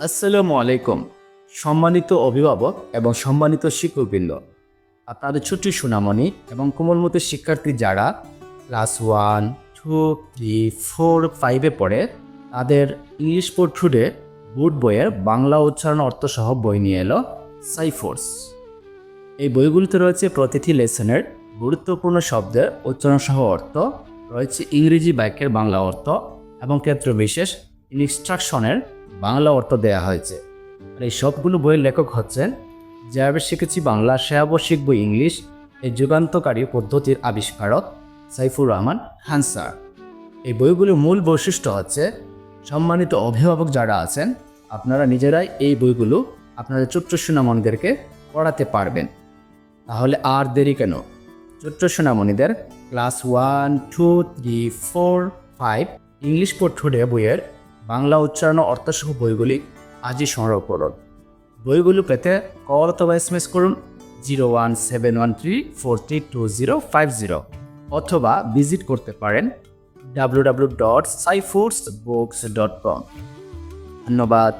আসসালামু আলাইকুম। সম্মানিত অভিভাবক এবং সম্মানিত শিক্ষকবৃন্দ, আপনাদের ছোট্ট সোনামণি এবং কোমলমতি শিক্ষার্থী যারা ক্লাস 1, 2, 3, 4, 5-এ পড়ে, তাদের ইংলিশ পোর্ট্রুডে বোর্ড বইয়ের বাংলা উচ্চারণ অর্থসহ বই নিয়ে এলো সাইফোর্স। এই বইগুলিতে রয়েছে প্রতিটি লেসনের গুরুত্বপূর্ণ শব্দের উচ্চারণসহ অর্থ, রয়েছে ইংরেজি বাক্যের বাংলা অর্থ এবং ক্ষেত্র বিশেষ ইনস্ট্রাকশনের বাংলা অর্থ দেওয়া হয়েছে। আর এই সবগুলো বইয়ের লেখক হচ্ছেন যেভাবে শিখেছি বাংলা সেভাবে শিখব ইংলিশ এই যুগান্তকারী পদ্ধতির আবিষ্কারক সাইফুর রহমান খান স্যার। এই বইগুলোর মূল বৈশিষ্ট্য হচ্ছে, সম্মানিত অভিভাবক যারা আছেন, আপনারা নিজেরাই এই বইগুলো আপনাদের ছোট্ট সোনামণিদেরকে পড়াতে পারবেন। তাহলে আর দেরি কেন? ছোট্ট সোনামণিদের ক্লাস 1, 2, 3, 4, 5 ইংলিশ পোর্ট্রুডে বইয়ের বাংলা উচ্চারণ ও অর্থসহ বইগুলি আজই সংগ্রহ করুন। বইগুলো পেতে কল অথবা SMS করুন 01713432050 অথবা ভিজিট করতে পারেন www.saifoodsbooks.com। ধন্যবাদ।